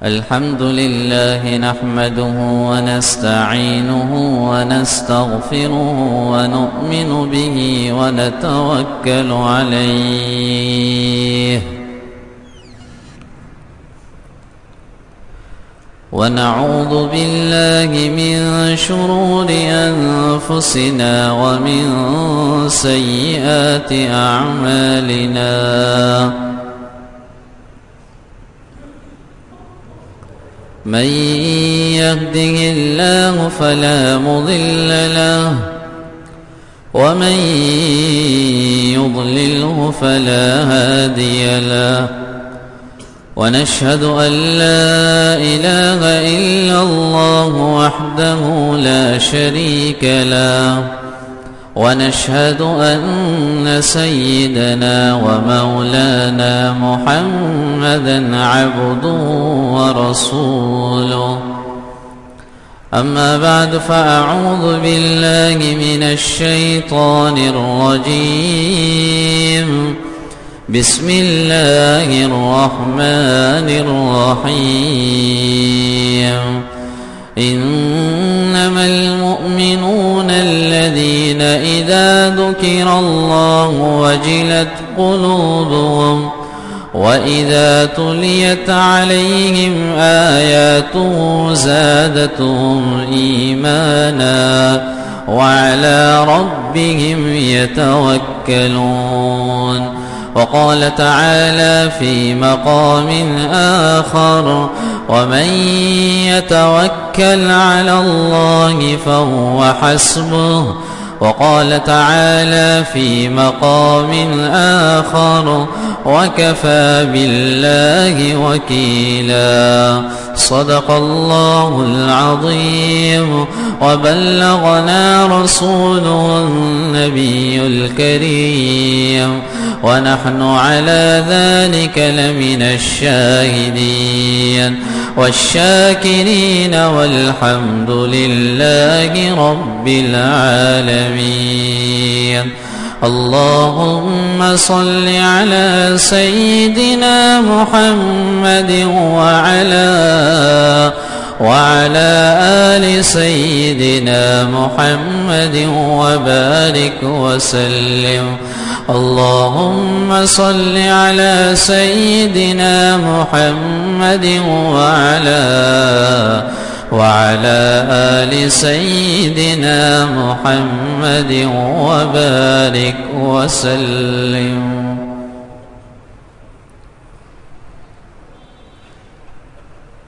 الحمد لله نحمده ونستعينه ونستغفره ونؤمن به ونتوكل عليه ونعوذ بالله من شرور أنفسنا ومن سيئات أعمالنا من يهده الله فلا مضل له ومن يضلله فلا هادي له ونشهد أن لا إله إلا الله وحده لا شريك له ونشهد أن سيدنا ومولانا محمدا عبده ورسوله. أما بعد فأعوذ بالله من الشيطان الرجيم. بسم الله الرحمن الرحيم. إنما المؤمنون الذين إذا ذكر الله وجلت قلوبهم وإذا تليت عليهم آياته زادتهم إيمانا وعلى ربهم يتوكلون. وقال تعالى في مقام آخر: ومن يتوكل على الله فهو حسبه. وقال تعالى في مقام آخر: وكفى بالله وكيلا. صدق الله العظيم وبلغنا رسوله النبي الكريم ونحن على ذلك لمن الشاهدين والشاكرين والحمد لله رب العالمين. اللهم صل على سيدنا محمد وعلى آل سيدنا محمد وبارك وسلم. اللهم صل على سيدنا محمد وعلى آل سيدنا محمد وبارك وسلم.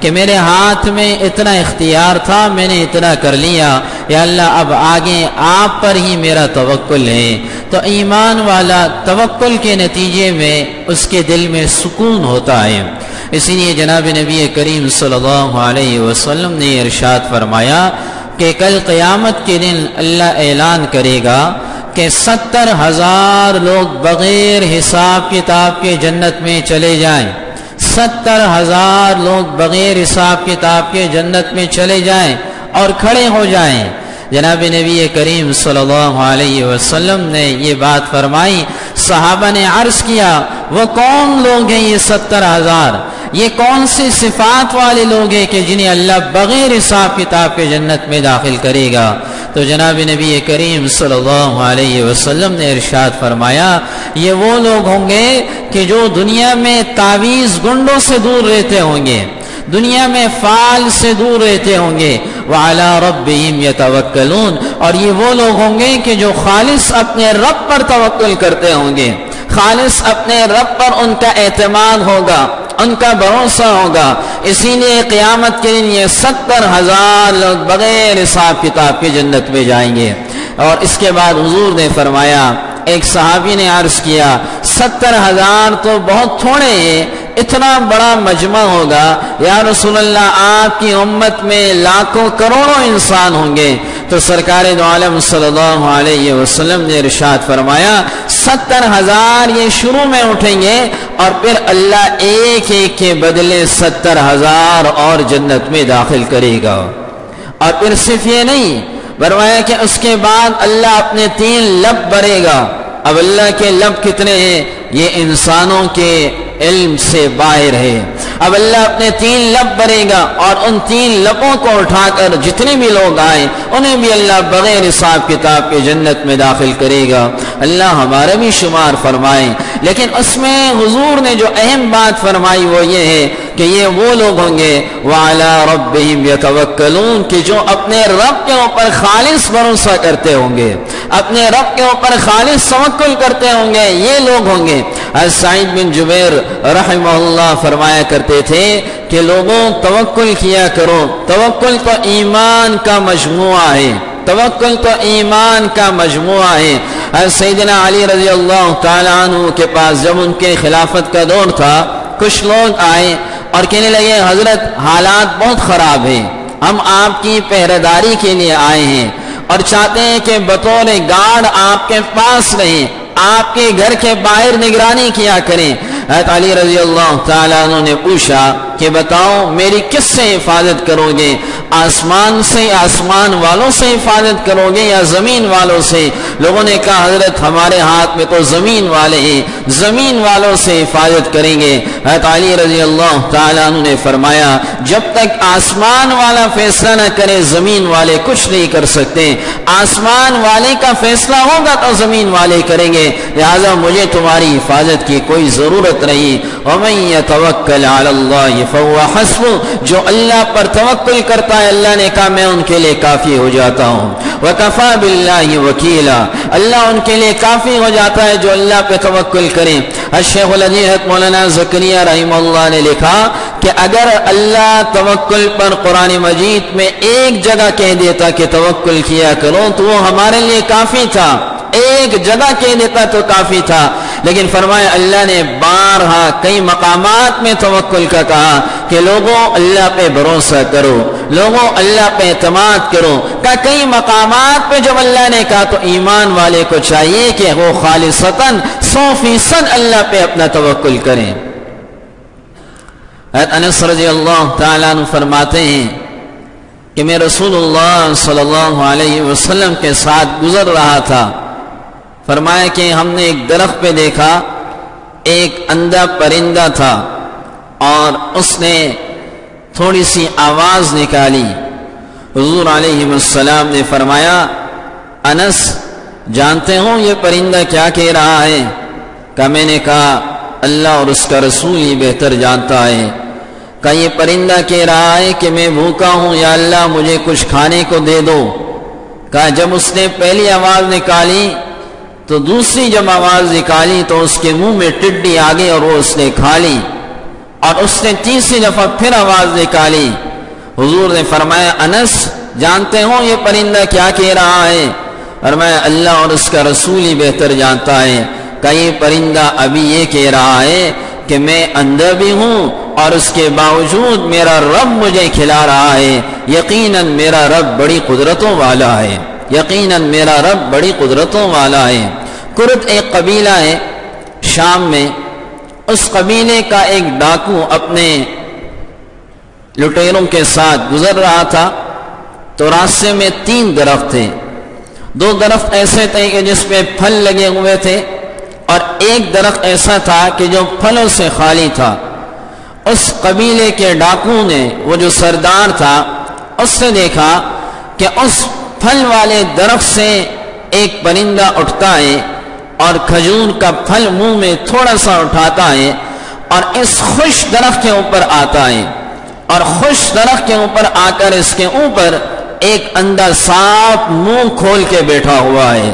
کہ میرے ہاتھ میں اتنا اختیار تھا، میں نے اتنا کر لیا، یا اللہ اب آگے آپ پر ہی میرا توکل ہے۔ تو ایمان والا توکل کے نتیجے میں اس کے دل میں سکون ہوتا ہے۔ اسی لیے جناب نبی کریم صلی اللہ علیہ وسلم نے ارشاد فرمایا کہ کل قیامت کے دن اللہ اعلان کرے گا کہ 70,000 لوگ بغیر حساب کتاب کے جنت میں چلے جائیں، 70,000 لوگ بغیر حساب کتاب کے جنت میں چلے جائیں اور کھڑے ہو جائیں۔ جناب نبی کریم صلی اللہ علیہ وسلم نے یہ بات فرمائی، صحابہ نے عرض کیا وہ کون لوگ ہیں یہ 70,000؟ یہ کون سی صفات والے لوگ ہیں کہ جنہیں اللہ بغیر حساب کتاب کے جنت میں داخل کرے گا؟ تو جناب نبی کریم صلی اللہ علیہ وسلم نے ارشاد فرمایا یہ وہ لوگ ہوں گے کہ جو دنیا میں تعویذ گنڈوں سے دور رہتے ہوں گے، دنیا میں فال سے دور رہتے ہوں گے، وعلی ربہم یتوکلون، اور یہ وہ لوگ ہوں گے کہ جو خالص اپنے رب پر توکل کرتے ہوں گے، خالص اپنے رب پر ان کا اعتماد ہوگا، ان کا بھروسہ ہوگا۔ اسی لیے قیامت کے دن یہ 70,000 لوگ بغیر حساب کتاب کے جنت میں جائیں گے۔ اور اس کے بعد حضور نے فرمایا، ایک صحابی نے عرض کیا 70,000 تو بہت تھوڑے ہیں، اتنا بڑا مجمع ہوگا یا رسول اللہ، آپ کی امت میں لاکھوں کروڑوں انسان ہوں گے۔ تو سرکار دو عالم صلی اللہ علیہ وسلم نے ارشاد فرمایا 70,000 یہ شروع میں اٹھیں گے اور پھر اللہ ایک ایک کے بدلے 70,000 اور جنت میں داخل کرے گا۔ اور پھر صرف یہ نہیں، فرمایا کہ اس کے بعد اللہ اپنے 3 لب بھرے گا۔ اب اللہ کے لب کتنے ہیں؟ یہ انسانوں کے علم سے باہر ہے۔ اب اللہ اپنے 3 لب بھرے گا اور ان 3 لبوں کو اٹھا کر جتنے بھی لوگ آئے انہیں بھی اللہ بغیر حساب کتاب کے جنت میں داخل کرے گا۔ اللہ ہمارا بھی شمار فرمائے۔ لیکن اس میں حضور نے جو اہم بات فرمائی وہ یہ ہے کہ یہ وہ لوگ ہوں گے وعلی ربہم یتوکلون، کہ جو اپنے رب کے اوپر خالص بھروسہ کرتے ہوں گے، اپنے رب کے اوپر خالص توکل کرتے ہوں گے، یہ لوگ ہوں گے۔ سعید بن جبیر رحمہ اللہ فرمایا کرتے تھے کہ لوگوں توکل کیا کرو، توکل تو ایمان کا مجموعہ ہے، توکل تو ایمان کا مجموعہ ہے۔ سیدنا علی رضی اللہ تعالیٰ عنہ کے پاس جب ان کے خلافت کا دور تھا، کچھ لوگ آئے اور کہنے لگے حضرت حالات بہت خراب ہیں، ہم آپ کی پہرےداری کے لیے آئے ہیں اور چاہتے ہیں کہ بطور گارڈ آپ کے پاس رہیں، آپ کے گھر کے باہر نگرانی کیا کریں۔ حضرت علی رضی اللہ تعالیٰ عنہ نے پوچھا کہ بتاؤ میری کس سے حفاظت کرو گے؟ آسمان سے، آسمان والوں سے حفاظت کرو گے یا زمین والوں سے؟ لوگوں نے کہا حضرت ہمارے ہاتھ میں تو زمین والے ہیں، زمین والوں سے حفاظت کریں گے۔ حضرت علی رضی اللہ تعالیٰ عنہ نے فرمایا جب تک آسمان والا فیصلہ نہ کرے زمین والے کچھ نہیں کر سکتے، آسمان والے کا فیصلہ ہوگا تو زمین والے کریں گے، لہذا مجھے تمہاری حفاظت کی کوئی ضرورت نہیں۔ وَمَن يَتَوَكَّلْ عَلَى اللَّهِ فَهُوَ حَسْبُهُ، جو اللہ پر توکل کرتا ہے اللہ نے کہا میں ان کے لیے کافی ہو جاتا ہوں۔ وَكَفَى بِاللَّهِ وَكِيلًا، اللہ ان کے لیے کافی ہو جاتا ہے جو اللہ پہ توکل کریں۔ الشیخ الحدیث مولانا زکریا رحمہ اللہ نے لکھا کہ اگر اللہ توکل پر قرآن مجید میں ایک جگہ کہہ دیتا کہ توکل کیا کرو تو وہ ہمارے لیے کافی تھا، ایک جگہ کہہ دیتا تو کافی تھا، لیکن فرمایا اللہ نے بارہا کئی مقامات میں توکل کا کہا کہ لوگوں اللہ پہ بھروسہ کرو، لوگوں اللہ پہ اعتماد کرو۔ کئی مقامات پہ جب اللہ نے کہا تو ایمان والے کو چاہیے کہ وہ خالصتاً 100% اللہ پہ اپنا توکل کریں۔ حضرت انس رضی اللہ تعالیٰ عنہ فرماتے ہیں کہ میں رسول اللہ صلی اللہ علیہ وسلم کے ساتھ گزر رہا تھا، فرمایا کہ ہم نے ایک درخت پہ دیکھا ایک اندھا پرندہ تھا اور اس نے تھوڑی سی آواز نکالی۔ حضور علیہ السلام نے فرمایا انس جانتے ہو یہ پرندہ کیا کہہ رہا ہے؟ میں نے کہا اللہ اور اس کا رسول ہی بہتر جانتا ہے۔ کہ یہ پرندہ کہہ رہا ہے کہ میں بھوکا ہوں یا اللہ مجھے کچھ کھانے کو دے دو۔ کہا جب اس نے پہلی آواز نکالی تو دوسری جب آواز نکالی تو اس کے منہ میں ٹڈی آ گئی اور وہ اس نے کھا لی۔ اور اس نے تیسری دفعہ پھر آواز نکالی. حضور نے فرمایا انس جانتے ہو یہ پرندہ کیا کہہ رہا ہے؟ فرمایا اللہ اور اس کا رسول ہی بہتر جانتا ہے. کہ یہ پرندہ ابھی یہ کہہ رہا ہے کہ میں اندھا بھی ہوں اور اس کے باوجود میرا رب مجھے کھلا رہا ہے. یقیناً میرا رب بڑی قدرتوں والا ہے. یقیناً میرا رب بڑی قدرتوں والا ہے. کرد ایک قبیلہ ہے شام میں. اس قبیلے کا ایک ڈاکو اپنے لٹیروں کے ساتھ گزر رہا تھا تو راستے میں 3 درخت تھے. 2 درخت ایسے تھے کہ جس پہ پھل لگے ہوئے تھے اور ایک درخت ایسا تھا کہ جو پھلوں سے خالی تھا. اس قبیلے کے ڈاکو نے وہ جو سردار تھا اس نے دیکھا کہ اس پھل والے درخت سے ایک پرندہ اٹھتا ہے اور کھجور کا پھل منہ میں تھوڑا سا اٹھاتا ہے اور اس خوش درخت کے اوپر آتا ہے اور خوش درخت کے اوپر آ کر اس کے اوپر ایک اندھا سانپ منہ کھول کے بیٹھا ہوا ہے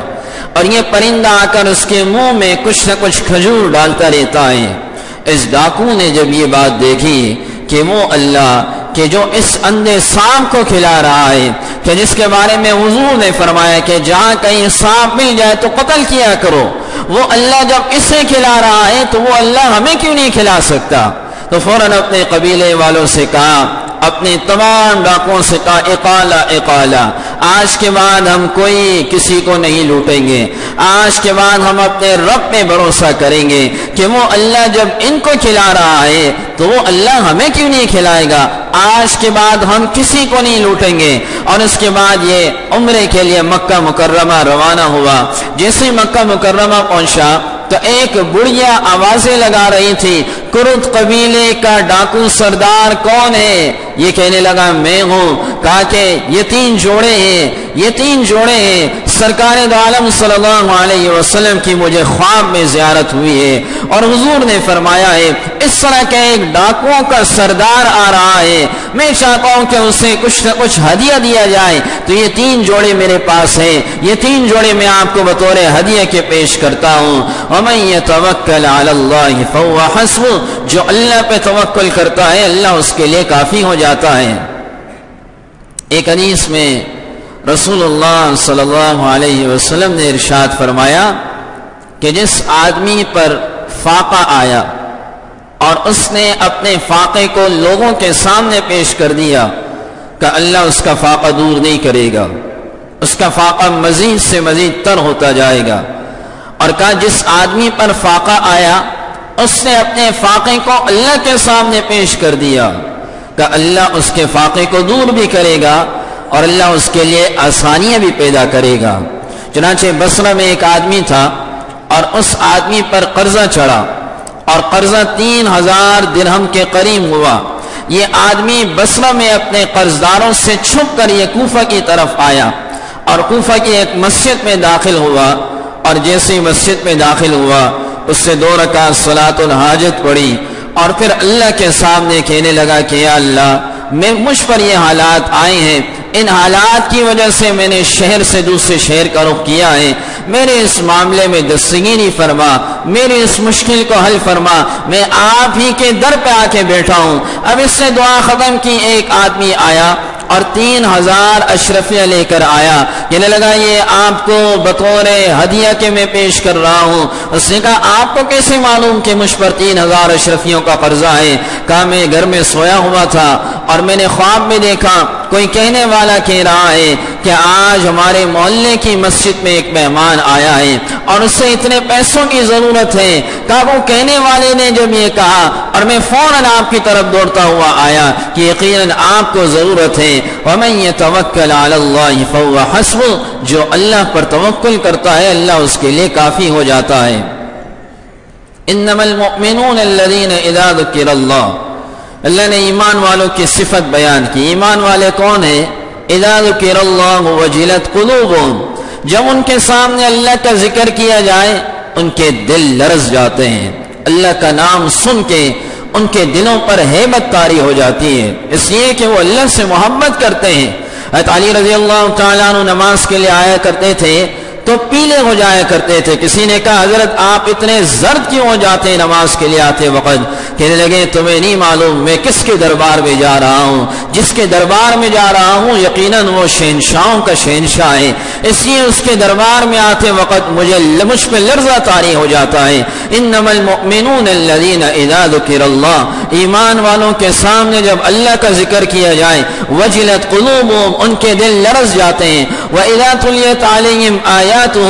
اور یہ پرندہ آ کر اس کے منہ میں کچھ نہ کچھ کھجور ڈالتا رہتا ہے. اس ڈاکو نے جب یہ بات دیکھی کہ وہ اللہ کہ جو اس اندھے سانپ کو کھلا رہا ہے کہ جس کے بارے میں حضور نے فرمایا کہ جہاں کہیں سانپ مل جائے تو قتل کیا کرو، وہ اللہ جب اسے کھلا رہا ہے تو وہ اللہ ہمیں کیوں نہیں کھلا سکتا؟ تو فوراً اپنے قبیلے والوں سے کہا، اپنے تمام ڈاکوں سے کہا اقالا اقالا، آج کے بعد ہم کوئی کسی کو نہیں لوٹیں گے. آج کے بعد ہم اپنے رب پہ بھروسہ کریں گے کہ وہ اللہ جب ان کو کھلا رہا ہے تو وہ اللہ ہمیں کیوں نہیں کھلائے گا. آج کے بعد ہم کسی کو نہیں لوٹیں گے. اور اس کے بعد یہ عمرے کے لیے مکہ مکرمہ روانہ ہوا. جیسے مکہ مکرمہ پہنچا تو ایک بڑھیا آوازیں لگا رہی تھی، کرد قبیلے کا ڈاکو سردار کون ہے؟ یہ کہنے لگا میں ہوں. کہا کہ یہ 3 جوڑے ہیں، یہ 3 جوڑے ہیں. سرکار دو عالم صلی اللہ علیہ وسلم کی مجھے خواب میں زیارت ہوئی ہے اور حضور نے فرمایا ہے اس طرح کے ایک ڈاکوؤں کا سردار آ رہا ہے، میں چاہتا ہوں کہ اسے کچھ نہ کچھ ہدیہ دیا جائے. تو یہ 3 جوڑے میرے پاس ہیں، یہ 3 جوڑے میں آپ کو بطور ہدیہ کے پیش کرتا ہوں. وَمَن يَتَوَكَّلْ عَلَى اللَّهِ فَهُوَ حَسْبُهُ، جو اللہ پہ توکل کرتا ہے اللہ اس کے لیے کافی ہو جاتا ہے. ایک حدیث میں رسول اللہ صلی اللہ علیہ وسلم نے ارشاد فرمایا کہ جس آدمی پر فاقہ آیا اور اس نے اپنے فاقے کو لوگوں کے سامنے پیش کر دیا کہ اللہ اس کا فاقہ دور نہیں کرے گا، اس کا فاقہ مزید سے مزید تر ہوتا جائے گا. اور کہا جس آدمی پر فاقہ آیا اس نے اپنے فاقے کو اللہ کے سامنے پیش کر دیا کہ اللہ اس کے فاقے کو دور بھی کرے گا اور اللہ اس کے لیے آسانیاں بھی پیدا کرے گا. چنانچہ بصرہ میں ایک آدمی تھا اور اس آدمی پر قرضہ چڑھا اور قرضہ 3000 درہم کے قریب ہوا. یہ آدمی بصرہ میں اپنے قرضداروں سے چھپ کر یہ کوفہ کی طرف آیا اور کوفہ کی ایک مسجد میں داخل ہوا اور جیسے مسجد میں داخل ہوا اس سے 2 رکعت صلاۃ الحاجت پڑھی اور پھر اللہ کے سامنے کہنے لگا کہ یا اللہ مجھ پر یہ حالات آئے ہیں، ان حالات کی وجہ سے میں نے شہر سے دوسرے شہر کا رخ کیا ہے، میرے اس معاملے میں دستگیری فرما، میری اس مشکل کو حل فرما، میں آپ ہی کے در پہ آ کے بیٹھا ہوں. اب اس سے دعا ختم کی. ایک آدمی آیا اور 3000 اشرفیہ لے کر آیا، کہنے لگا یہ آپ کو بطور ہدیہ کے میں پیش کر رہا ہوں. اس نے کہا آپ کو کیسے معلوم کہ مجھ پر 3000 اشرفیوں کا قرضہ ہے؟ کہا میں گھر میں سویا ہوا تھا اور میں نے خواب میں دیکھا کوئی کہنے والا کہہ رہا ہے کہ آج ہمارے محلے کی مسجد میں ایک مہمان آیا ہے اور اسے اتنے پیسوں کی ضرورت ہے. کہا وہ کہنے والے نے جب یہ کہا اور میں فوراً آپ کی طرف دوڑتا ہوا آیا کہ یقیناً آپ کو ضرورت ہے. وَمَن يَتَوَكَّلْ عَلَى اللَّهِ فَهُوَ حَسْبُهُ، جو اللہ پر توکل کرتا ہے اللہ اس کے لیے کافی ہو جاتا ہے. إِنَّمَا الْمُؤْمِنُونَ الَّذِينَ إِذَا ذُكِرَ اللَّهُ، اللہ نے ایمان والوں کی صفت بیان کی. ایمان والے کون ہیں؟ اذا ذکر اللہ وجلت قلوبهم، جب ان کے سامنے اللہ کا ذکر کیا جائے ان کے دل لرز جاتے ہیں. اللہ کا نام سن کے ان کے دلوں پر ہیبت طاری ہو جاتی ہے، اس لیے کہ وہ اللہ سے محبت کرتے ہیں. حضرت علی رضی اللہ تعالیٰ عنہ نماز کے لیے آیا کرتے تھے تو پیلے ہو جایا کرتے تھے. کسی نے کہا حضرت آپ اتنے زرد کیوں ہو جاتے ہیں نماز کے لیے آتے وقت؟ کہنے لگے تمہیں نہیں معلوم میں کس کے دربار میں جا رہا ہوں؟ جس کے دربار میں جا رہا ہوں یقیناً وہ شہنشاہوں کا شہنشاہ ہے، اس لیے اس کے دربار میں آتے وقت مجھ پہ لرزہ طاری ہو جاتا ہے۔ انما المؤمنون الذین اذا ذکر اللہ، ایمان والوں کے سامنے جب اللہ کا ذکر کیا جائے، وجلت قلوبهم، ان کے دل لرز جاتے ہیں، واذا تلیت علیہم آیاتہ،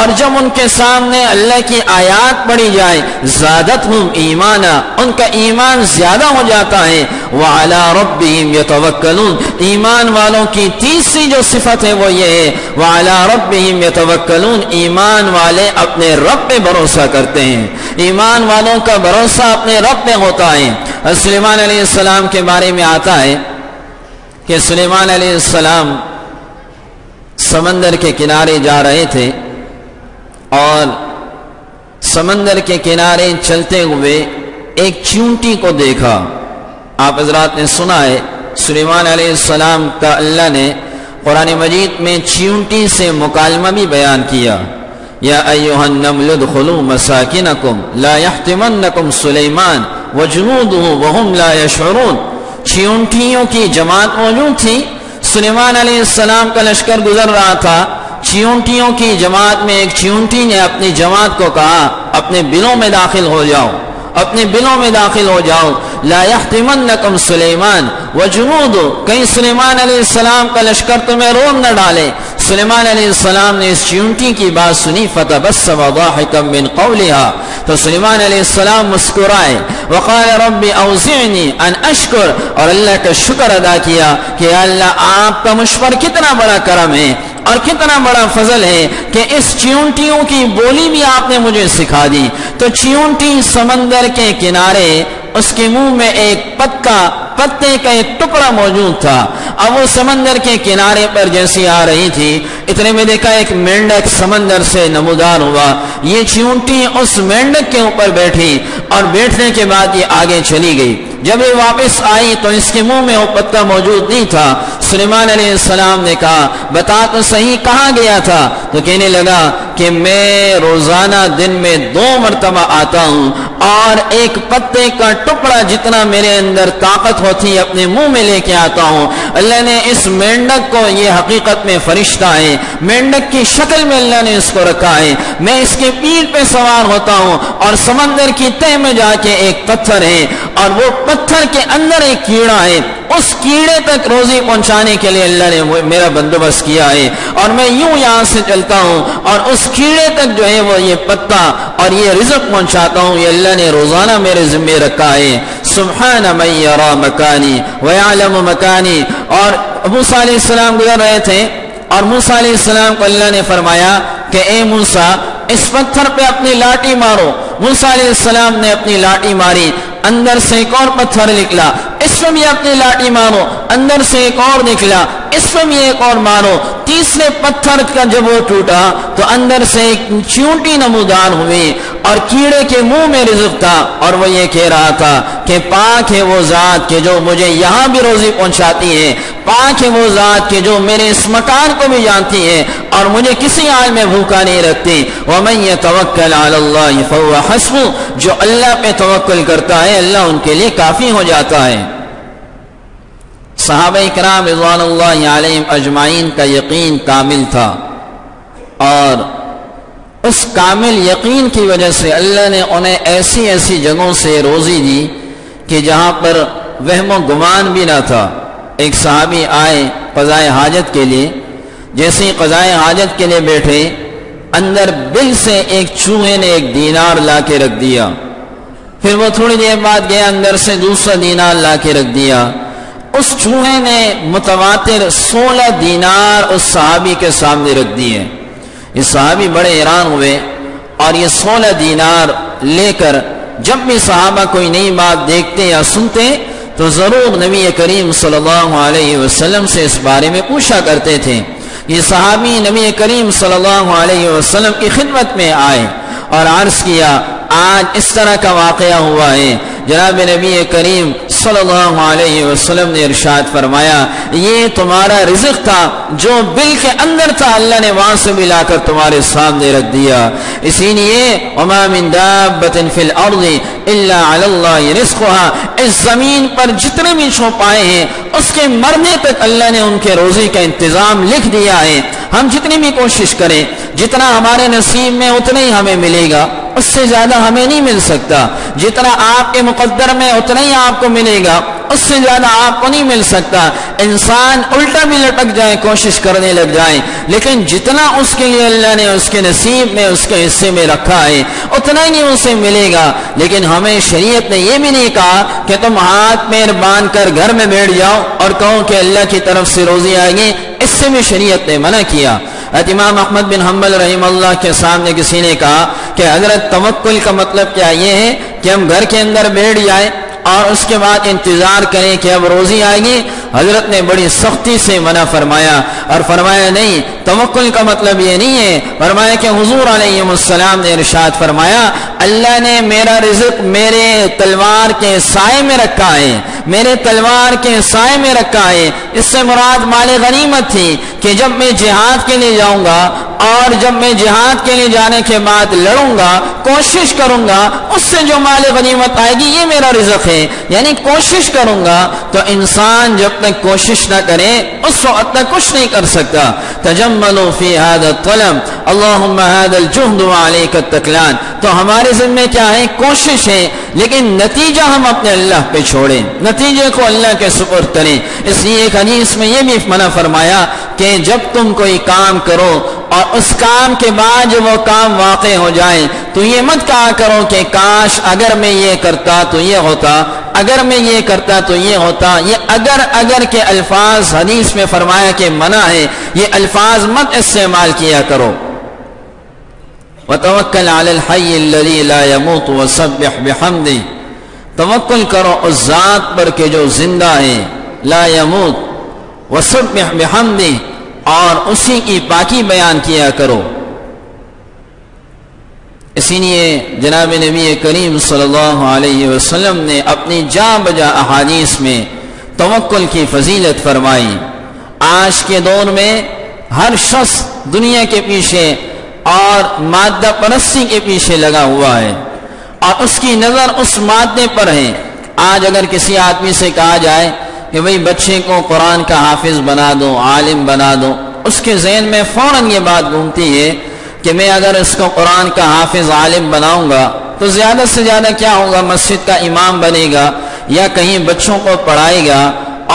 اور جب ان کے سامنے اللہ کی آیات پڑھی جائے، زادتہم ایمانا، ان کا ایمان زیادہ ہو جاتا ہے، وعلی ربہم یتوکلون، ایمان والوں کی تیسری جو صفت ہے وہ یہ ہے وعلی ربہم یتوکلون، ایمان والے اپنے رب پہ بھروسہ کرتے ہیں، ایمان والوں کا بھروسہ اپنے رب پہ ہوتا ہے۔ سلیمان علیہ السلام کے بارے میں آتا ہے کہ سلیمان علیہ السلام سمندر کے کنارے جا رہے تھے اور سمندر کے کنارے چلتے ہوئے ایک چیونٹی کو دیکھا۔ آپ حضرات نے سنا ہے سلیمان علیہ السلام کا اللہ نے قرآن مجید میں چیونٹی سے مکالمہ بھی بیان کیا، یا ایھا النمل ادخلوا مساکنکم لا یحطمنکم سلیمان وجنودہ وہم لا یشعرون، چیونٹیوں کی جماعت موجود تھی، سلیمان علیہ السلام کا لشکر گزر رہا تھا، چیونٹیوں کی جماعت میں ایک چیونٹی نے اپنی جماعت کو کہا اپنے بلوں میں داخل ہو جاؤ، اپنے بلوں میں داخل ہو جاؤ، لا یحطمنکم سلیمان وجنود، کہیں سلیمان علیہ السلام کا لشکر تمہیں روم نہ ڈالے۔ سلیمان علیہ السلام نے اس چیونٹی کی بات سنی، فتبسم ضاحکا من قولها، تو سلیمان علیہ السلام مسکرائے، وقال رب اوزعنی ان اشکر، اور اللہ کا شکر ادا کیا کہ اللہ آپ کا مجھ پر کتنا بڑا کرم ہے اور کتنا بڑا فضل ہے کہ اس چیونٹیوں کی بولی بھی آپ نے مجھے سکھا دی۔ تو چیونٹی سمندر کے کنارے، اس کے منہ میں ایک پتے کا ایک ٹکڑا موجود تھا، اب وہ سمندر کے کنارے پر جیسی آ رہی تھی، اتنے میں دیکھا ایک مینڈک سمندر سے نمودار ہوا، یہ چیونٹی اس مینڈک کے اوپر بیٹھی اور بیٹھنے کے بعد یہ آگے چلی گئی۔ جب یہ واپس آئی تو اس کے منہ میں وہ پتا موجود نہیں تھا۔ سلیمان علیہ السلام نے کہا بتا تو صحیح کہاں گیا تھا؟ تو کہنے لگا کہ میں روزانہ دن میں 2 مرتبہ آتا ہوں اور ایک پتے کا ٹکڑا جتنا میرے اندر طاقت ہوتی ہے اپنے منہ میں لے کے آتا ہوں۔ اللہ نے اس مینڈک کو، یہ حقیقت میں فرشتہ ہے، مینڈک کی شکل میں اللہ نے اس کو رکھا ہے، میں اس کے پیٹھ پہ سوار ہوتا ہوں اور سمندر کی تہ میں جا کے ایک پتھر ہے اور وہ پتھر کے اندر ایک کیڑا ہے، اس کیڑے تک روزی پہنچانے کے لیے اللہ نے میرا بندوبست کیا ہے اور میں یوں یہاں سے چلتا ہوں اور اس کیڑے تک جو ہے وہ یہ پتا اور یہ رزق پہنچاتا ہوں، یہ اللہ نے روزانہ میرے ذمہ رکھا ہے۔ سبحان من یرا مکانی ویعلم مکانی۔ اور موسیٰ علیہ السلام گزر رہے تھے اور موسیٰ علیہ السلام کو اللہ نے فرمایا کہ اے موسیٰ اس پتھر پہ اپنی لاٹھی مارو۔ موسیٰ علیہ السلام نے اپنی لاٹھی ماری، اندر سے ایک اور پتھر نکلا، اس میں بھی اپنی لاٹھی مارو، اندر سے ایک اور نکلا، اس میں بھی ایک اور مارو۔ تیسرے پتھر کا جب وہ ٹوٹا تو اندر سے ایک چیونٹی نمودار ہوئی اور کیڑے کے منہ میں رزق تھا اور وہ یہ کہہ رہا تھا کہ پاک ہے وہ ذات کہ جو مجھے یہاں بھی روزی پہنچاتی ہے، پاک ہے وہ ذات کہ جو میرے اس مکان کو بھی جانتی ہے اور مجھے کسی حال میں بھوکا نہیں رکھتی۔ وَمَن يَتَوَكَّلْ عَلَى اللَّهِ فَهُوَ حَسْبُهُ، جو اللہ پہ توکل کرتا ہے اللہ ان کے لیے کافی ہو جاتا ہے۔ صحابہ کرام رضوان اللہ علیہم اجمعین کا یقین کامل تھا اور اس کامل یقین کی وجہ سے اللہ نے انہیں ایسی ایسی جگہوں سے روزی دی کہ جہاں پر وہم و گمان بھی نہ تھا۔ ایک صحابی آئے قضائے حاجت کے لیے، جیسے ہی قضائے حاجت کے لیے بیٹھے اندر بل سے ایک چوہے نے 1 دینار لا کے رکھ دیا، پھر وہ تھوڑی دیر بعد گیا اندر سے دوسرا دینار لا کے رکھ دیا، اس چوہے نے متواتر 16 دینار اس صحابی کے سامنے رکھ دیے۔ یہ صحابی بڑے حیران ہوئے اور یہ 16 دینار لے کر جب بھی صحابہ کوئی نئی بات دیکھتے یا سنتے تو ضرور نبی کریم صلی اللہ علیہ وسلم سے اس بارے میں پوچھا کرتے تھے۔ یہ صحابی نبی کریم صلی اللہ علیہ وسلم کی خدمت میں آئے اور عرض کیا آج اس طرح کا واقعہ ہوا ہے۔ جناب نبی کریم صلی اللہ علیہ وسلم نے ارشاد فرمایا یہ تمہارا رزق تھا جو بل کے اندر تھا، اللہ نے وہاں سے ملا کر تمہارے سامنے رکھ دیا۔ اسی لیے وما من دابۃ فی الارض الا علی اللہ رزقها، اس زمین پر جتنے بھی چوپائے ہیں اس کے مرنے تک اللہ نے ان کے روزی کا انتظام لکھ دیا ہے۔ ہم جتنی بھی کوشش کریں، جتنا ہمارے نصیب میں اتنا ہی ہمیں ملے گا، اس سے زیادہ ہمیں نہیں مل سکتا۔ جتنا آپ کے مقدر میں اتنا ہی آپ کو ملے گا، اس سے زیادہ آپ کو نہیں مل سکتا۔ انسان الٹا بھی لٹک جائے، کوشش کرنے لگ جائے، لیکن جتنا اس کے لیے اللہ نے اس کے نصیب میں اس کے حصے میں رکھا ہے اتنا ہی اسے ملے گا۔ لیکن ہمیں شریعت نے یہ بھی نہیں کہا کہ تم ہاتھ پیر باندھ کر گھر میں بیٹھ جاؤ اور کہو کہ اللہ کی طرف سے روزی آئے گی، اس سے بھی شریعت نے منع کیا۔ امام احمد بن حنبل رحم اللہ کے سامنے کسی نے کہا کہ حضرت توکل کا مطلب کیا یہ ہے کہ ہم گھر کے اندر بیٹھ جائیں اور اس کے بعد انتظار کریں کہ اب روزی آئے گی؟ حضرت نے بڑی سختی سے منع فرمایا اور فرمایا نہیں، توکل کا مطلب یہ نہیں ہے۔ فرمایا کہ حضور علیہ السلام نے ارشاد فرمایا اللہ نے میرا رزق میرے تلوار کے سائے میں رکھا ہے، میرے تلوار کے سائے میں رکھا ہے۔ اس سے مراد مال غنیمت تھی کہ جب میں جہاد کے لیے جاؤں گا اور جب میں جہاد کے لیے جانے کے بعد لڑوں گا، کوشش کروں گا، اس سے جو مال غنیمت آئے گی یہ میرا رزق ہے، یعنی کوشش کروں گا۔ تو انسان جب تک کوشش نہ کرے اس وقت تک کچھ نہیں کر سکتا۔ تجملوا فی هذا الطلب اللهم هذا الجهد وعليك التکلان۔ تو ہمارے ذمہ کیا ہے؟ کوشش ہے، لیکن نتیجہ ہم اپنے اللہ پہ چھوڑیں، نتیجے کو اللہ کے سپرد کریں۔ اس لیے ایک حدیث میں یہ بھی منع فرمایا کہ جب تم کوئی کام کرو اور اس کام کے بعد جب وہ کام واقع ہو جائے تو یہ مت کہا کرو کہ کاش اگر میں یہ کرتا تو یہ ہوتا، اگر میں یہ کرتا تو یہ ہوتا۔ یہ اگر کے الفاظ حدیث میں فرمایا کہ منع ہے، یہ الفاظ مت استعمال کیا کرو۔ وَتَوَكَّلْ عَلَى الْحَيِّ الَّذِي لَا يَمُوتُ وَسَبِّحْ بِحَمْدِهِ، توکل کرو اس ذات پر کہ جو زندہ ہے، لا يموت، وَسَبِّحْ بِحَمْدِهِ، اور اسی کی پاکی بیان کیا کرو۔ اسی لیے جناب نبی کریم صلی اللہ علیہ وسلم نے اپنی جا بجا احادیث میں توکل کی فضیلت فرمائی۔ آج کے دور میں ہر شخص دنیا کے پیچھے اور مادہ پرستی کے پیچھے لگا ہوا ہے اور اس کی نظر اس مادے پر ہے۔ آج اگر کسی آدمی سے کہا جائے کہ بھئی بچے کو قرآن کا حافظ بنا دو، عالم بنا دو، اس کے ذہن میں فوراً یہ بات گھومتی ہے کہ میں اگر اس کو قرآن کا حافظ عالم بناؤں گا تو زیادہ سے زیادہ کیا ہوگا؟ مسجد کا امام بنے گا یا کہیں بچوں کو پڑھائے گا،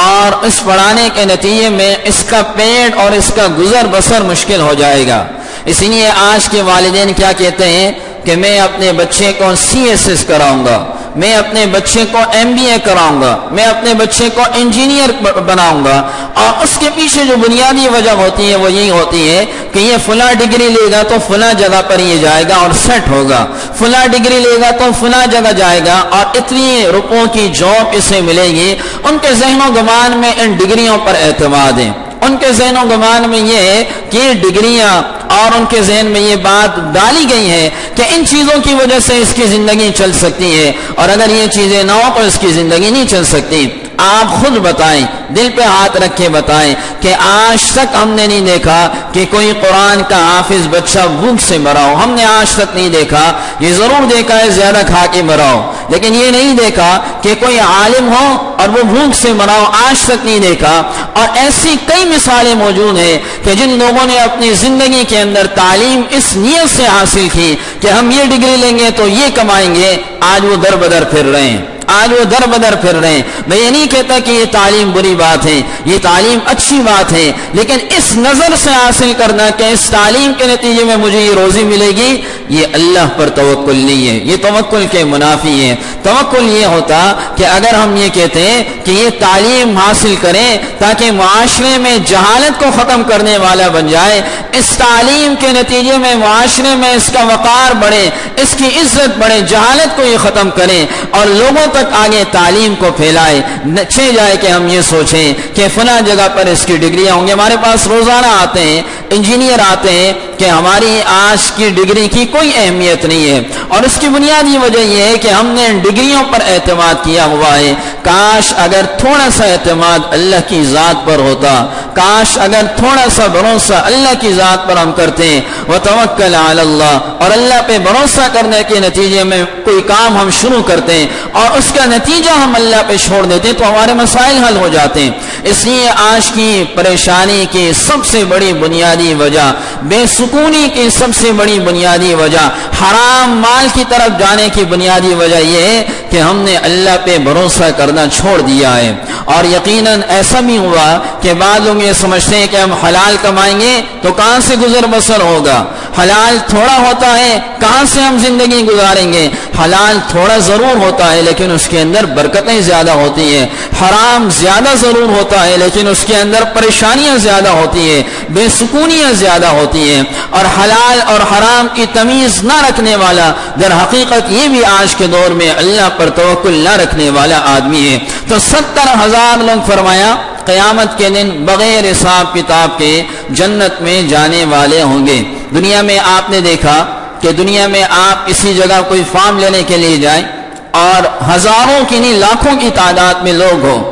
اور اس پڑھانے کے نتیجے میں اس کا پیٹ اور اس کا گزر بسر مشکل ہو جائے گا۔ اسی لیے آج کے والدین کیا کہتے ہیں کہ میں اپنے بچے کو CSS کراؤں گا، میں اپنے بچے کو MBA کراؤں گا، میں اپنے بچے کو انجینئر بناؤں گا، اور اس کے پیچھے جو بنیادی وجہ ہوتی ہے وہ یہی ہوتی ہے کہ یہ فلاں ڈگری لے گا تو فلاں جگہ پر یہ جائے گا اور سیٹ ہوگا، فلاں ڈگری لے گا تو فلاں جگہ جائے گا اور اتنی روپوں کی جاب اسے ملے گی۔ ان کے ذہن و گمان میں ان ڈگریوں پر اعتماد ہے، ان کے ذہن و گمان میں یہ ہے کہ یہ ڈگریاں، اور ان کے ذہن میں یہ بات ڈالی گئی ہے کہ ان چیزوں کی وجہ سے اس کی زندگی چل سکتی ہے، اور اگر یہ چیزیں نہ ہو تو اس کی زندگی نہیں چل سکتی۔ آپ خود بتائیں، دل پہ ہاتھ رکھ کے بتائیں کہ آج تک ہم نے نہیں دیکھا کہ کوئی قرآن کا حافظ بچہ بھوک سے مرا ہو، ہم نے آج تک نہیں دیکھا۔ یہ ضرور دیکھا ہے زیادہ کھا کے مرا ہو، لیکن یہ نہیں دیکھا کہ کوئی عالم ہو اور وہ بھوک سے مرا ہو، آج تک نہیں دیکھا۔ اور ایسی کئی مثالیں موجود ہیں کہ جن لوگوں نے اپنی زندگی کے اندر تعلیم اس نیت سے حاصل کی کہ ہم یہ ڈگری لیں گے تو یہ کمائیں گے، آج وہ در بدر پھر رہے ہیں، آج وہ در بدر پھر رہے ہیں۔ میں یہ نہیں کہتا کہ یہ تعلیم بری بات ہے، یہ تعلیم اچھی بات ہے، لیکن اس نظر سے حاصل کرنا کہ اس تعلیم کے نتیجے میں مجھے یہ روزی ملے گی، یہ اللہ پر توکل نہیں ہے، یہ توکل کے منافی ہے۔ توکل یہ ہوتا کہ اگر ہم یہ کہتے ہیں کہ یہ تعلیم حاصل کریں تاکہ معاشرے میں جہالت کو ختم کرنے والا بن جائے، اس تعلیم کے نتیجے میں معاشرے میں اس کا وقار بڑھے، اس کی عزت بڑھے، جہالت کو یہ ختم کریں اور لوگوں تک آگے تعلیم کو پھیلائے، نچے جائے کہ ہم یہ سوچیں کہ فلاں جگہ پر اس کی ڈگریاں ہوں گی۔ ہمارے پاس روزانہ آتے ہیں انجینئر آتے ہیں کہ ہماری آج کی ڈگری کی کوئی اہمیت نہیں ہے، اور اس کی بنیادی وجہ یہ ہے کہ ہم نے ڈگریوں پر اعتماد کیا ہوا ہے۔ کاش اگر تھوڑا سا اعتماد اللہ کی ذات پر ہوتا، کاش اگر تھوڑا سا بھروسہ اللہ کی ذات پر ہم کرتے ہیں، وتوکل علی اللہ، اور اللہ پہ بھروسہ کرنے کے نتیجے میں کوئی کام ہم شروع کرتے ہیں اور اس کا نتیجہ ہم اللہ پہ چھوڑ دیتے ہیں تو ہمارے مسائل حل ہو جاتے ہیں۔ اس لیے آج کی پریشانی کی سب سے بڑی بنیادی وجہ، بے سکونی کی سب سے بڑی بنیادی وجہ، حرام مال کی طرف جانے کی بنیادی وجہ یہ ہے کہ ہم نے اللہ پہ بھروسہ کرنا چھوڑ دیا ہے۔ اور یقیناً ایسا بھی ہوا کہ بعض لوگ یہ سمجھتے ہیں کہ ہم حلال کمائیں گے تو کہاں سے گزر بسر ہوگا، حلال تھوڑا ہوتا ہے کہاں سے ہم زندگی گزاریں گے، حلال تھوڑا ضرور ہوتا ہے لیکن اس کے اندر برکتیں زیادہ ہوتی ہیں، حرام زیادہ ضرور ہوتا ہے لیکن اس کے اندر پریشانیاں زیادہ ہوتی ہیں، بے سکونیاں زیادہ ہوتی ہیں، اور حلال اور حرام کی تمیز نہ رکھنے والا در حقیقت یہ بھی آج کے دور میں اللہ پر توکل نہ رکھنے والا آدمی ہے۔ تو 70,000 لوگ فرمایا قیامت کے دن بغیر حساب کتاب کے جنت میں جانے والے ہوں گے۔ دنیا میں آپ نے دیکھا کہ دنیا میں آپ کسی جگہ کوئی فارم لینے کے لیے جائیں اور ہزاروں کی نہیں لاکھوں کی تعداد میں لوگ ہوں،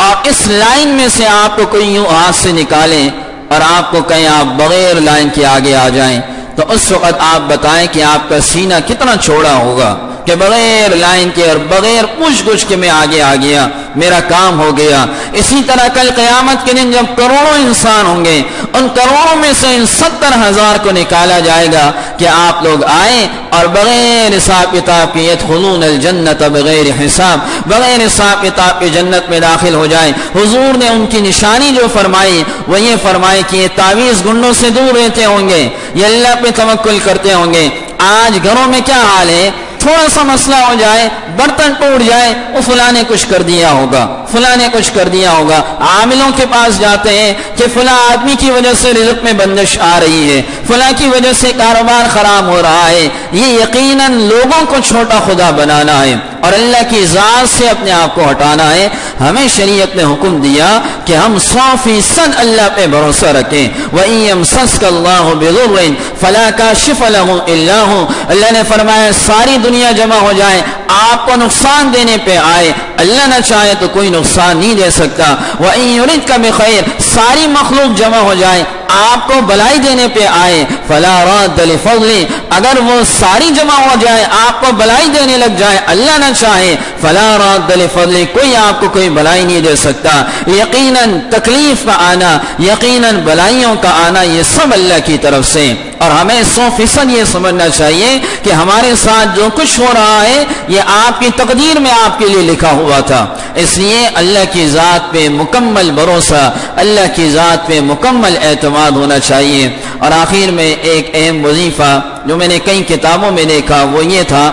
اور اس لائن میں سے آپ کو کوئی یوں ہاتھ سے نکالیں اور آپ کو کہیں آپ بغیر لائن کے آگے آ جائیں، تو اس وقت آپ بتائیں کہ آپ کا سینہ کتنا چوڑا ہوگا کہ بغیر لائن کے اور بغیر پوچھ گچھ کے میں آگے آ گیا، میرا کام ہو گیا۔ اسی طرح کل قیامت کے دن جب کروڑوں انسان ہوں گے، ان کروڑوں میں سے ان 70,000 کو نکالا جائے گا کہ آپ لوگ آئیں اور بغیر حساب کتاب کے يدخلون الجنت بغیر حساب، بغیر حساب کتاب کے جنت میں داخل ہو جائیں۔ حضور نے ان کی نشانی جو فرمائی وہ یہ فرمائی کہ یہ تعویذ گنڈوں سے دور رہتے ہوں گے، یہ اللہ پہ توکل کرتے ہوں گے۔ آج گھروں میں کیا حال ہے، تھوڑا سا مسئلہ ہو جائے، برتن ٹوٹ جائے، وہ فلاں نے کچھ کر دیا ہوگا، فلاں نے کچھ کر دیا ہوگا، عاملوں کے پاس جاتے ہیں کہ فلاں آدمی کی وجہ سے رزق میں بندش آ رہی ہے، فلاں کی وجہ سے کاروبار خراب ہو رہا ہے۔ یہ یقیناً لوگوں کو چھوٹا خدا بنانا ہے اور اللہ کی ذات سے اپنے آپ کو ہٹانا ہے۔ ہمیں شریعت نے حکم دیا کہ ہم 100% اللہ پہ بھروسہ رکھیں۔ وَإِن يَمْسَسْكَ اللَّهُ بِضُرٍّ فَلَا كَاشِفَ لَهُ إِلَّا هُوَ، اللہ نے فرمایا ساری دنیا جمع ہو جائے آپ کو نقصان دینے پہ آئے، اللہ نہ چاہے تو کوئی نقصان نہیں دے سکتا۔ وَإِن يُرِدْكَ بِخَيْرٍ، ساری مخلوق جمع ہو جائے آپ کو بھلائی دینے پہ آئے، فَلَا رَادَّ لِفَضْلِهِ، اگر وہ ساری جمع ہو جائے آپ کو بھلائی دینے لگ جائے اللہ نہ چاہے، فَلَا رَادَّ لِفَضْلِهِ، کوئی آپ کو کوئی بھلائی نہیں دے سکتا۔ یقیناً تکلیف کا آنا، یقیناً بھلائیوں کا آنا، یہ سب اللہ کی طرف سے، اور ہمیں 100% یہ سمجھنا چاہیے کہ ہمارے ساتھ جو کچھ ہو رہا ہے یہ آپ کی تقدیر میں آپ کے لیے لکھا ہوا تھا۔ اس لیے اللہ کی ذات پہ مکمل بھروسہ، اللہ کی ذات پہ مکمل اعتماد ہونا چاہیے۔ اور آخر میں ایک اہم وظیفہ جو میں نے کئی کتابوں میں دیکھا وہ یہ تھا،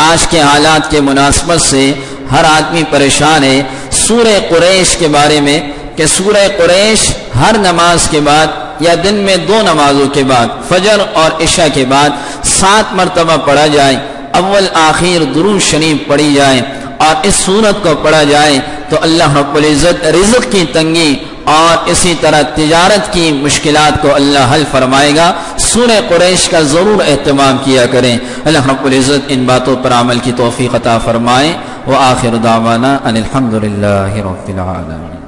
آج کے حالات کے مناسبت سے ہر آدمی پریشان ہے، سورہ قریش کے بارے میں کہ سورہ قریش ہر نماز کے بعد یا دن میں 2 نمازوں کے بعد، فجر اور عشاء کے بعد 7 مرتبہ پڑھا جائے، اول آخر درود شریف پڑھی جائے اور اس سورت کو پڑھا جائے تو اللہ رب العزت رزق کی تنگی اور اسی طرح تجارت کی مشکلات کو اللہ حل فرمائے گا۔ سورہ قریش کا ضرور اہتمام کیا کریں۔ اللہ رب العزت ان باتوں پر عمل کی توفیق عطا فرمائے۔ وآخر دعوانا ان الحمد للہ رب العالمین۔